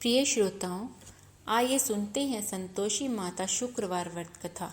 प्रिय श्रोताओं, आइए सुनते हैं संतोषी माता शुक्रवार व्रत कथा।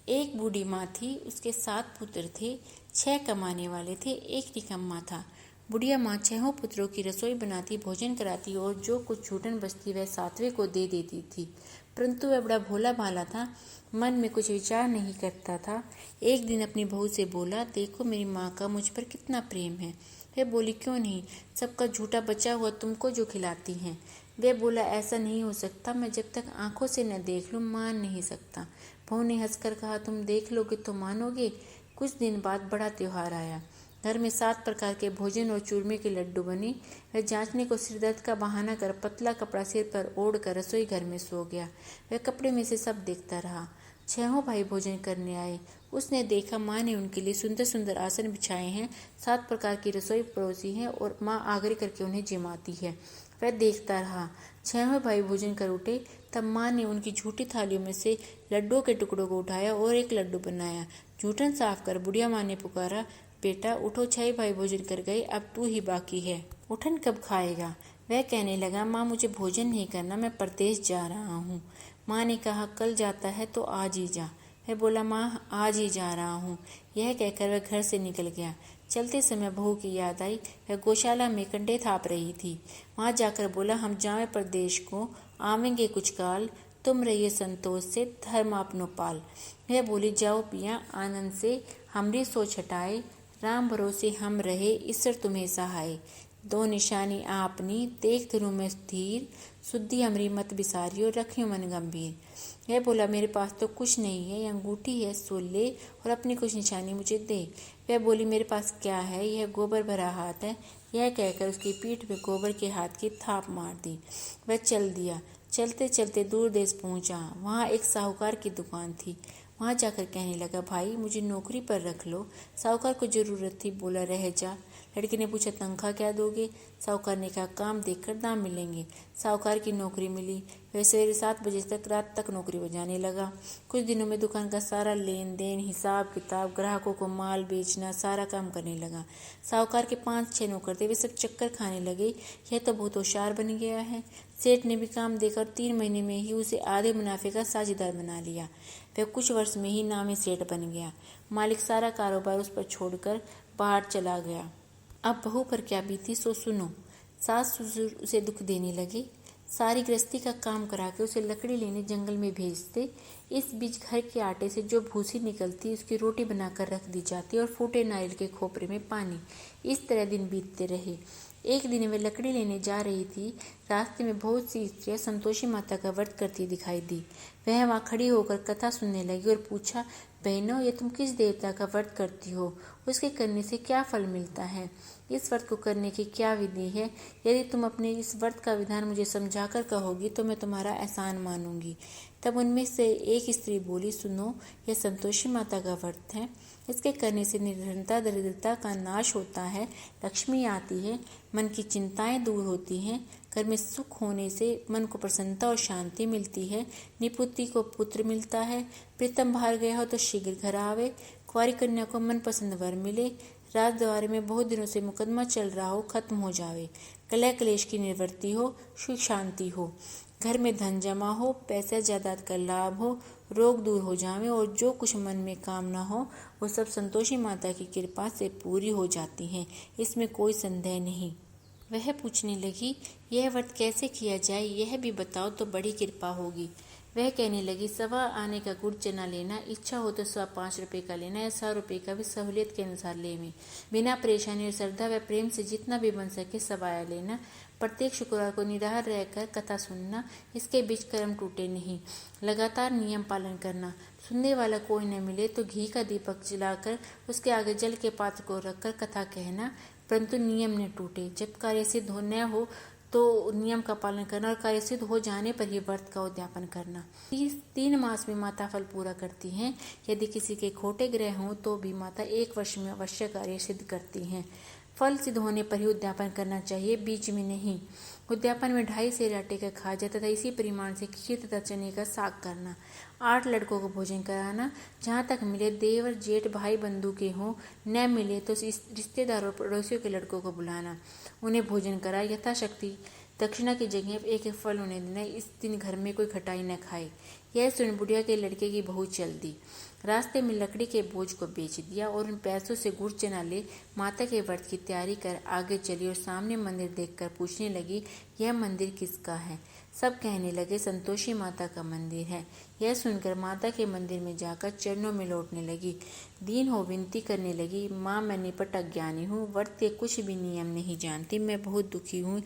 एक बूढ़ी माँ थी, उसके 7 पुत्र थे। 6 कमाने वाले थे, एक निकम्मा था। बुढ़िया माँ 6 पुत्रों की रसोई बनाती, भोजन कराती और जो कुछ छूटन बचती वह 7वें को दे देती थी। परंतु वह बड़ा भोला भाला था, मन में कुछ विचार नहीं करता था। एक दिन अपनी बहू से बोला, देखो मेरी माँ का मुझ पर कितना प्रेम है। वह बोली, क्यों नहीं, सबका झूठा बचा हुआ तुमको जो खिलाती हैं। वह बोला, ऐसा नहीं हो सकता, मैं जब तक आंखों से न देख लूं मान नहीं सकता। बहू ने हंसकर कहा, तुम देख लोगे तो मानोगे। कुछ दिन बाद बड़ा त्योहार आया। घर में 7 प्रकार के भोजन और चूरमे के लड्डू बने। वह जांचने को सिरदर्द का बहाना कर पतला कपड़ा सिर पर ओढ़ कर रसोई घर में सो गया। वह कपड़े में से सब देखता रहा। 6 भाई भोजन करने आए। उसने देखा माँ ने उनके लिए सुंदर सुंदर आसन बिछाए हैं, 7 प्रकार की रसोई परोसी है और माँ आग्रह करके उन्हें जिमाती है। वह देखता रहा। 6 भाई भोजन कर उठे, तब माँ ने उनकी झूठी थालियों में से लड्डुओं के टुकड़ों को उठाया और एक लड्डू बनाया। जूठन साफ कर बुढ़िया माँ ने पुकारा, बेटा उठो, 6 भाई भोजन कर गए, अब तू ही बाकी है, उठन कब खाएगा। वह कहने लगा, माँ मुझे भोजन नहीं करना, मैं परदेश जा रहा हूँ। माँ ने कहा, कल जाता है तो आज ही जा। वह बोला, माँ आज ही जा रहा हूँ। यह कहकर वह घर से निकल गया। चलते समय बहू की याद आई। वह गौशाला में कंडे थाप रही थी। वहां जाकर बोला, हम जावे प्रदेश को, आवेंगे कुछ काल, तुम रहिए संतोष से, धर्म अपनो पाल। वह बोली, जाओ पिया आनंद से, हमरी सोच हटाए, राम भरोसे हम रहे, ईश्वर तुम्हें सहाय। 2 निशानी आपनी, देख धनु में स्थिर, शुद्धि हमरी मत बिसारियो, रखियो मन गंभीर। वह बोला, मेरे पास तो कुछ नहीं है, यह अंगूठी है, सो ले और अपनी कुछ निशानी मुझे दे। वह बोली, मेरे पास क्या है, यह गोबर भरा हाथ है। यह कहकर उसकी पीठ में गोबर के हाथ की थाप मार दी। वह चल दिया। चलते चलते दूर देश पहुंचा। वहां एक साहूकार की दुकान थी। वहां जाकर कहने लगा, भाई मुझे नौकरी पर रख लो। साहूकार को जरूरत थी, बोला रह जा। लड़के ने पूछा, तनख्वाह क्या दोगे। साहूकार ने कहा, काम देखकर दाम मिलेंगे। साहूकार की नौकरी मिली। वह सवेरे 7 बजे तक रात तक नौकरी बजाने लगा। कुछ दिनों में दुकान का सारा लेन देन, हिसाब किताब, ग्राहकों को माल बेचना, सारा काम करने लगा। साहूकार के 5-6 नौकर थे, वे सब चक्कर खाने लगे, यह तो बहुत होशियार बन गया है। सेठ ने भी काम देकर 3 महीने में ही उसे आधे मुनाफे का साझेदार बना लिया। वह कुछ वर्ष में ही नामी सेठ बन गया। मालिक सारा कारोबार उस पर छोड़कर बाहर चला गया। अब बहू पर क्या बीती सो सुनो। सास ससुर उसे दुख देने लगे। सारी गृहस्थी का काम करा के उसे लकड़ी लेने जंगल में भेजते। इस बीच घर के आटे से जो भूसी निकलती उसकी रोटी बनाकर रख दी जाती और फूटे नारियल के खोपरे में पानी। इस तरह दिन बीतते रहे। एक दिन वे लकड़ी लेने जा रही थी। रास्ते में बहुत सी स्त्रियां संतोषी माता का व्रत करती दिखाई दी। वह वहां खड़ी होकर कथा सुनने लगी और पूछा, बहनों ये तुम किस देवता का व्रत करती हो, उसके करने से क्या फल मिलता है, इस व्रत को करने की क्या विधि है। यदि तुम अपने इस व्रत का विधान मुझे समझाकर कहोगी तो मैं तुम्हारा एहसान मानूंगी। तब उनमें से एक स्त्री बोली, सुनो, यह संतोषी माता का व्रत है। इसके करने से निर्धनता दरिद्रता का नाश होता है, लक्ष्मी आती है, मन की चिंताएं दूर होती हैं, घर में सुख होने से मन को प्रसन्नता और शांति मिलती है, निपुत्री को पुत्र मिलता है, प्रीतम बाहर गया हो तो शीघ्र घर आवे, कुंवारी कन्या को मनपसंद वर मिले, राजद्वारे में बहुत दिनों से मुकदमा चल रहा हो खत्म हो जावे, कलह क्लेश की निवृत्ति हो, सुख शांति हो, घर में धन जमा हो, पैसे जायदाद का लाभ हो, रोग दूर हो जावे और जो कुछ मन में कामना हो वो सब संतोषी माता की कृपा से पूरी हो जाती हैं, इसमें कोई संदेह नहीं। वह पूछने लगी, यह व्रत कैसे किया जाए, यह भी बताओ तो बड़ी कृपा होगी। वह कहने लगी, 1.25 आने का गुड़ चना लेना, इच्छा हो तो 5 रुपए का लेना या 100 रुपए का भी सहूलियत के अनुसार लेवे। बिना परेशानी और श्रद्धा व प्रेम से जितना भी बन सके सब आया लेना। प्रत्येक शुक्रवार को निराहार रहकर कथा सुनना, इसके बीच कर्म टूटे नहीं। लगातार नियम पालन करना। सुनने वाला कोई न मिले तो घी का दीपक जलाकर उसके आगे जल के पात्र को रखकर कथा कहना, परंतु नियम न टूटे। जब कार्य सिद्ध न हो तो नियम का पालन करना और कार्य सिद्ध हो जाने पर ही व्रत का उद्यापन करना। 3 मास में माता फल पूरा करती हैं। यदि किसी के खोटे ग्रह हों तो भी माता 1 वर्ष में अवश्य कार्य सिद्ध करती हैं। फल सिद्ध होने पर ही उद्यापन करना चाहिए, बीच में नहीं। उद्यापन में 2.5 सेर आटे का खाजा तथा इसी परिमाण से खीर तथा चने का साग करना। 8 लड़कों को भोजन कराना। जहाँ तक मिले देवर जेठ भाई बंधु के हों, न मिले तो रिश्तेदारों और पड़ोसियों के लड़कों को बुलाना, उन्हें भोजन करा यथाशक्ति दक्षिणा की जगह एक एक फल उन्हें देना, इस दिन घर में कोई खटाई न खाए। यह सुन बुढ़िया के लड़के की बहू चल दी। रास्ते में लकड़ी के बोझ को बेच दिया और उन पैसों से गुड़ चना ले माता के व्रत की तैयारी कर आगे चली और सामने मंदिर देखकर पूछने लगी, यह मंदिर किसका है? सब कहने लगे, संतोषी माता का मंदिर है। यह सुनकर माता के मंदिर में जाकर चरणों में लौटने लगी। दीन हो विनती करने लगी, माँ मैं निपट अज्ञानी हूँ, व्रत के कुछ भी नियम नहीं जानती, मैं बहुत दुखी हूँ।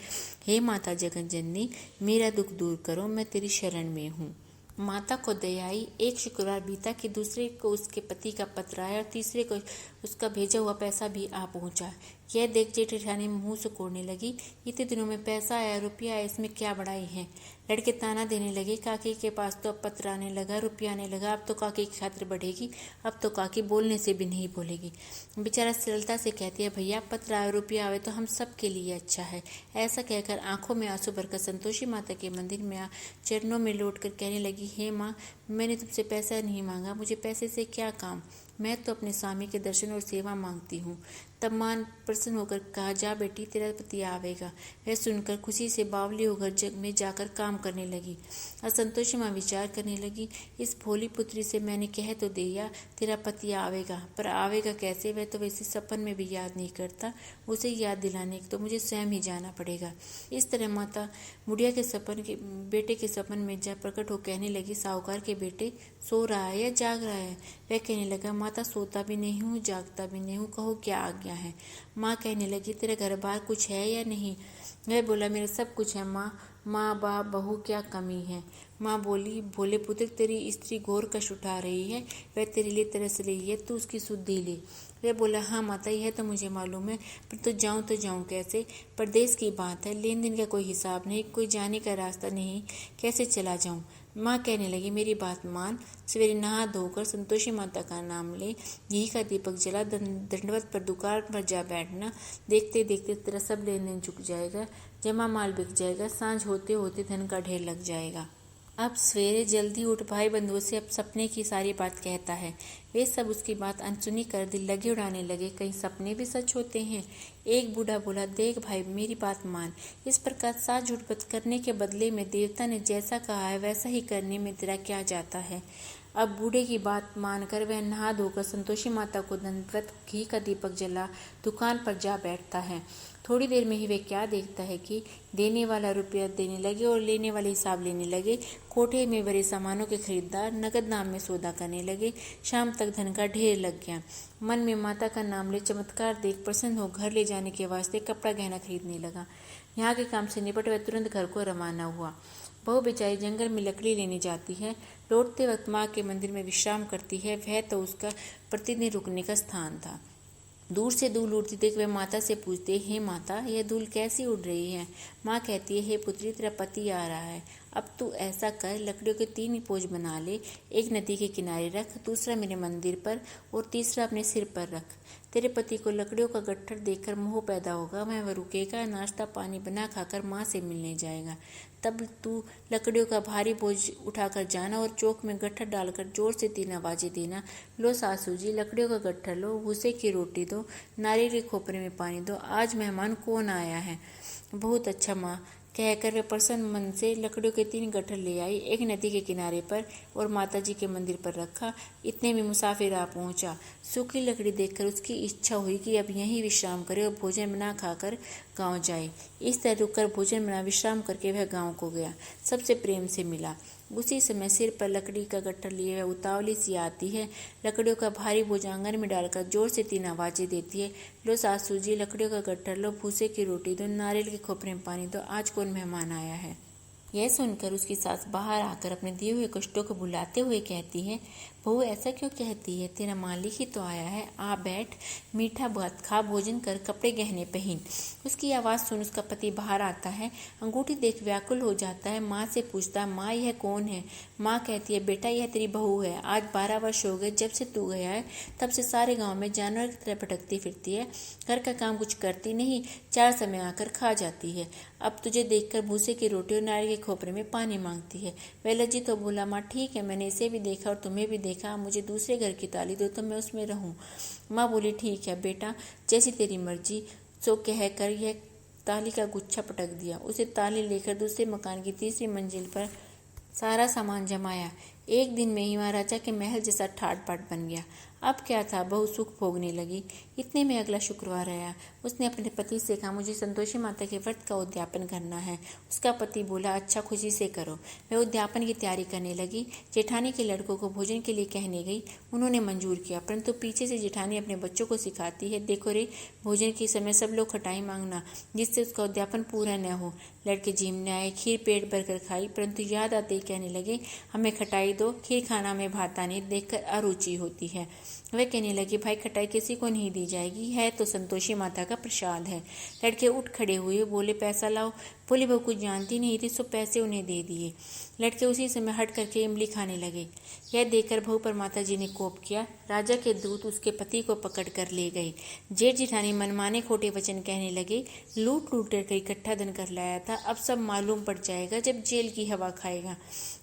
हे माता जगत जननी, मेरा दुख दूर करो, मैं तेरी शरण में हूँ। माता को दया आई। एक शुक्रवार बीता कि दूसरे को उसके पति का पत्र आया और तीसरे को उसका भेजा हुआ पैसा भी आ पहुंचा। यह देख जेठानी मुंह सुकोड़ने लगी, इतने दिनों में पैसा आया, रुपया आया, इसमें क्या बड़ाई है? लड़के ताना देने लगे, काकी के पास तो अब पत्र आने लगा, रुपया आने लगा, अब तो काकी की खातिर बढ़ेगी, अब तो काकी बोलने से भी नहीं बोलेगी। बेचारा सरलता से कहती है, भैया पत्र आए रुपया आवे तो हम सब के लिए अच्छा है। ऐसा कहकर आंखों में आंसू भरकर संतोषी माता के मंदिर में चरणों में लौट कर कहने लगी, हे माँ, मैंने तुमसे पैसा नहीं मांगा, मुझे पैसे से क्या काम, मैं तो अपने स्वामी के दर्शन और सेवा मांगती हूँ। तब माँ प्रसन्न होकर कहा, जा बेटी, तेरा पति आवेगा। वह सुनकर खुशी से बावली होकर जग में जाकर काम करने लगी। और संतोषी माँ विचार करने लगी, इस भोली पुत्री से मैंने कह तो दिया तेरा पति आवेगा, पर आवेगा कैसे? वह तो वैसे सपन में भी याद नहीं करता, उसे याद दिलाने तो मुझे स्वयं ही जाना पड़ेगा। इस तरह माता बुढ़िया के बेटे के सपन में जा प्रकट हो कहने लगी, साहूकार के बेटे सो रहा है या जाग रहा है? वह कहने लगा, माता सोता भी नहीं हूँ, जागता भी नहीं हूँ, कहो क्या आज्ञा है। माँ कहने लगी, तेरे घर बार कुछ है या नहीं? वह बोला, मेरा सब कुछ है माँ, माँ बाप बहू क्या कमी है? माँ बोली, भोले पुत्र, तेरी स्त्री घोर कष्ट उठा रही है, वह तेरे लिए तरस रही है, तू उसकी सुधि ले। वह बोला, हाँ माता, यह तो मुझे मालूम है, पर तो जाऊँ कैसे? परदेश की बात है, लेन देन का कोई हिसाब नहीं, कोई जाने का रास्ता नहीं, कैसे चला जाऊँ? माँ कहने लगी, मेरी बात मान, सवेरे नहा धोकर संतोषी माता का नाम ले, घी का दीपक जला, दंडवत पर दुकान पर जा बैठना, देखते देखते तेरा सब लेन देन चुक जाएगा, जमा माल बिक जाएगा, सांझ होते होते धन का ढेर लग जाएगा। अब सवेरे जल्दी उठ, भाई बंधुओं से अब सपने की सारी बात कहता है। वे सब उसकी बात अनसुनी कर दिल लगे उड़ाने लगे, कहीं सपने भी सच होते हैं। एक बूढ़ा बोला, देख भाई, मेरी बात मान, इस प्रकार साथ झूठ करने के बदले में देवता ने जैसा कहा है वैसा ही करने में तेरा क्या जाता है? अब बूढ़े की बात मानकर वह नहा धोकर संतोषी माता को दंडवत, घी का दीपक जला दुकान पर जा बैठता है। थोड़ी देर में ही वे क्या देखता है कि देने वाला रुपया देने लगे और लेने वाले हिसाब लेने लगे। कोठे में भरे सामानों के खरीदार नगद नाम में सौदा करने लगे। शाम तक धन का ढेर लग गया। मन में माता का नाम ले चमत्कार देख प्रसन्न हो घर ले जाने के वास्ते कपड़ा गहना खरीदने लगा। यहाँ के काम से निपट वह तुरंत घर को रवाना हुआ। बहू बेचारी जंगल में लकड़ी लेने जाती है। लौटते वक्त माँ के मंदिर में विश्राम करती है। वह तो उसका प्रतिदिन रुकने का स्थान था। दूर से धूल उड़ती देख वह माता से पूछते, हे माता, यह धूल कैसी उड़ रही है? माँ कहती है, हे पुत्री, तेरा पति आ रहा है। अब तू ऐसा कर, लकड़ियों के 3 पोज बना ले, एक नदी के किनारे रख, दूसरा मेरे मंदिर पर और तीसरा अपने सिर पर रख। तेरे पति को लकड़ियों का गट्ठर देखकर मोह पैदा होगा, वह रुकेगा, नाश्ता पानी बना खाकर माँ से मिलने जाएगा। तब तू लकड़ियों का भारी बोझ उठाकर जाना और चौक में गट्ठर डालकर जोर से 3 आवाजें देना, लो सासू जी, लकड़ियों का गट्ठर लो, भूसे की रोटी दो, नारियल के खोपरे में पानी दो, आज मेहमान कौन आया है? बहुत अच्छा माँ, कहकर वे प्रसन्न मन से लकड़ियों के 3 गट्ठर ले आई, एक नदी के किनारे पर और माताजी के मंदिर पर रखा। इतने में मुसाफिर आ पहुंचा। सूखी लकड़ी देखकर उसकी इच्छा हुई कि अब यहीं विश्राम करे और भोजन बना खाकर गांव जाए। इस तरह रुककर भोजन बना विश्राम करके वह गांव को गया। सबसे प्रेम से मिला। उसी समय सिर पर लकड़ी का गट्ठर लिए वह उतावली सी आती है। लकड़ियों का भारी बोझ आंगन में डालकर जोर से 3 आवाजें देती है, लो सासू जी, लकड़ियों का गट्ठर लो, भूसे की रोटी दो, नारियल के खोपरे में पानी दो, आज कौन मेहमान आया है? यह सुनकर उसकी सास बाहर आकर अपने दिए हुए कष्टों को भुलाते हुए कहती है, बहू ऐसा क्यों कहती है? तेरा मालिक ही तो आया है, आ बैठ, मीठा भात खा, भोजन कर, कपड़े गहने पहन। उसकी आवाज़ सुन उसका पति बाहर आता है। अंगूठी देख व्याकुल हो जाता है। माँ से पूछता है, माँ यह कौन है? माँ कहती है, बेटा यह तेरी बहू है। आज 12 वर्ष हो गए जब से तू गया है, तब से सारे गाँव में जानवर की तरह भटकती फिरती है, घर का काम कुछ करती नहीं, 4 समय आकर खा जाती है। अब तुझे देखकर भूसे की रोटी और नारियल के खोपरे में पानी मांगती है। वह लज्जित तो बोला, माँ ठीक है, मैंने इसे भी देखा और तुम्हें भी देखा, मुझे दूसरे घर की ताली दो तो मैं उसमें रहूं। माँ बोली, ठीक है बेटा, जैसी तेरी मर्जी। सो कहकर यह ताली का गुच्छा पटक दिया। उसे ताली लेकर दूसरे मकान की तीसरी मंजिल पर सारा सामान जमाया। एक दिन में ही महाराजा के महल जैसा ठाट बाट बन गया। अब क्या था, बहू सुख भोगने लगी। इतने में अगला शुक्रवार आया। उसने अपने पति से कहा, मुझे संतोषी माता के व्रत का उद्यापन करना है। उसका पति बोला, अच्छा, खुशी से करो। वह उद्यापन की तैयारी करने लगी। जेठानी के लड़कों को भोजन के लिए कहने गई। उन्होंने मंजूर किया, परंतु पीछे से जेठानी अपने बच्चों को सिखाती है, देखो रे, भोजन के समय सब लोग खटाई मांगना, जिससे उसका उद्यापन पूरा न हो। लड़के झिमने आए, खीर पेट भरकर खाई, परंतु याद आते ही कहने लगे, हमें खटाई दो, खीर खाना में भाता नहीं, देखकर अरुचि होती है। वह कहने लगे, भाई खटाई किसी को नहीं दी जाएगी, है तो संतोषी माता का प्रसाद है। लड़के उठ खड़े हुए, बोले, पैसा लाओ। बोली, बहू कुछ जानती नहीं थी, सो पैसे उन्हें दे दिए। लड़के उसी समय हट करके इमली खाने लगे। यह देखकर बहू पर माता जी ने कोप किया। राजा के दूत उसके पति को पकड़ कर ले गए। जेठ जिठानी मनमाने खोटे वचन कहने लगे, लूट लूट कर इकट्ठा धन कर लाया था, अब सब मालूम पड़ जाएगा जब जेल की हवा खाएगा।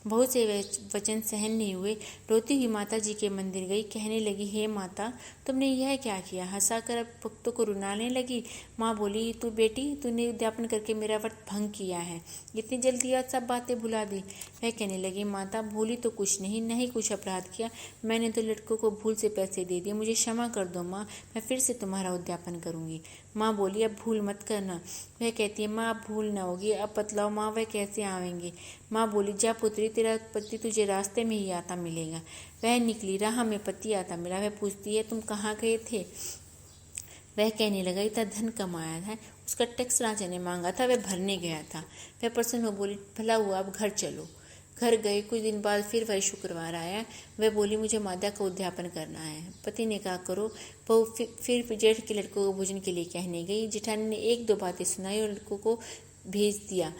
बहुत से वचन सहन नहीं हुए। रोती हुई माता जी के मंदिर गई, कहने लगी, हे माता, तुमने यह क्या किया? हंसाकर अब भक्तों को रुलाने लगी। माँ बोली, तू बेटी, तूने उद्यापन करके मेरा व्रत भंग किया है, इतनी जल्दी आज सब बातें भुला दी। वह कहने लगी, माता, भूली तो कुछ नहीं कुछ अपराध किया, मैंने तो लड़कों को भूल से पैसे दे दिए, मुझे क्षमा कर दो माँ, मैं फिर से तुम्हारा उद्यापन करूंगी। माँ बोली, अब भूल मत करना। वह कहती है, माँ अब भूल न होगी, अब बतलाओ माँ, वह कैसे आवेंगे? माँ बोली, जा पुत्री, तेरा पति तुझे रास्ते में ही आता मिलेगा। वह निकली, राह में पति आता मिला। वह पूछती है, तुम कहाँ गए थे? वह कहने लगा, इतना धन कमाया है, उसका टैक्स राजा ने मांगा था, वह भरने गया था। वह प्रसन्न हो बोली, भला हुआ, अब घर चलो। घर गए। कुछ दिन बाद फिर वह शुक्रवार आया। वह बोली, मुझे माता का उद्यापन करना है। पति ने कहा, करो। वो फिर जेठ के लड़कों को भोजन के लिए कहने गई। जेठानी ने एक दो बातें सुनाई और लड़कों को भेज दिया,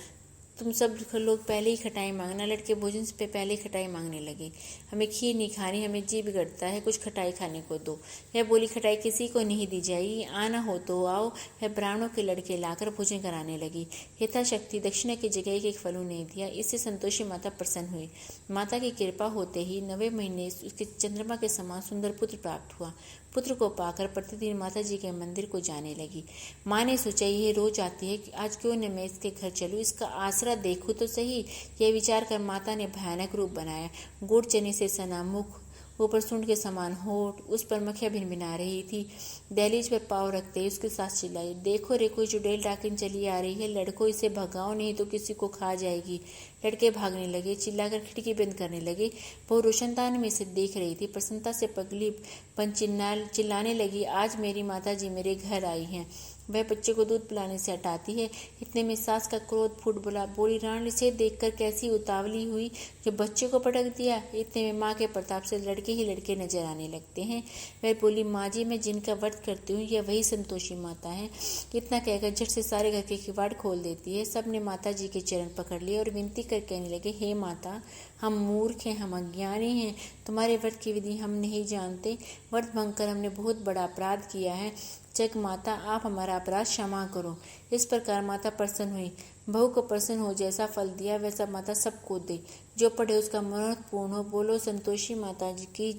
तुम सब लोग पहले ही खटाई मांगना। लड़के भोजन से पहले खटाई मांगने लगे, हमें खीर नहीं खानी, हमें जी बिगड़ता है, कुछ खटाई खाने को दो। यह बोली, खटाई किसी को नहीं दी जाएगी, आना हो तो आओ। वह ब्राह्मणों के लड़के लाकर भोजन कराने लगी। यथाशक्ति दक्षिणा की जगह एक फल नहीं दिया। इससे संतोषी माता प्रसन्न हुई। माता की कृपा होते ही 9वें महीने उसके चंद्रमा के समान सुंदर पुत्र प्राप्त हुआ। पुत्र को पाकर प्रतिदिन माता जी के मंदिर को जाने लगी। माँ ने सोचा, ये रोज आती है, आज क्यों न मैं इसके घर चलूं, इसका आसरा देखूं तो सही। यह विचार कर माता ने भयानक रूप बनाया। गुड़ चने से सना मुख, ऊपर सूंड के समान होठ, उस पर मक्खियां भिनभिना रही थी। दहलीज पर पाँव रखते ही उसके साथ चिल्लाई, देखो रे, कोई चुड़ैल डाकिन चली आ रही है, लड़कों इसे भगाओ, नहीं तो किसी को खा जाएगी। लड़के भागने लगे, चिल्लाकर खिड़की बंद करने लगे। वो रोशनदान में से देख रही थी। प्रसन्नता से पगली पन चिल्लाने लगी, आज मेरी माता जी मेरे घर आई हैं। वह बच्चे को दूध पिलाने से हटाती है। इतने में सास का क्रोध फूट बोली, रानी से देखकर कैसी उतावली हुई जो बच्चे को पटक दिया। इतने में माँ के प्रताप से लड़के ही लड़के नजर आने लगते हैं। वह बोली, माँ जी, मैं जिनका व्रत करती हूँ यह वही संतोषी माता है। इतना कहकर झट से सारे घर के किवाड़ खोल देती है। सबने माता जी के चरण पकड़ लिए और विनती कर कहने लगे, हे माता, हम मूर्ख हैं, हम अज्ञानी हैं, तुम्हारे व्रत की विधि हम नहीं जानते, व्रत भंग कर हमने बहुत बड़ा अपराध किया है। जग माता, आप हमारा अपराध क्षमा करो। इस प्रकार माता प्रसन्न हुई। बहू को प्रसन्न हो जैसा फल दिया वैसा माता सबको दे। जो पढ़े उसका मनोरथ पूर्ण हो। बोलो संतोषी माता जी की।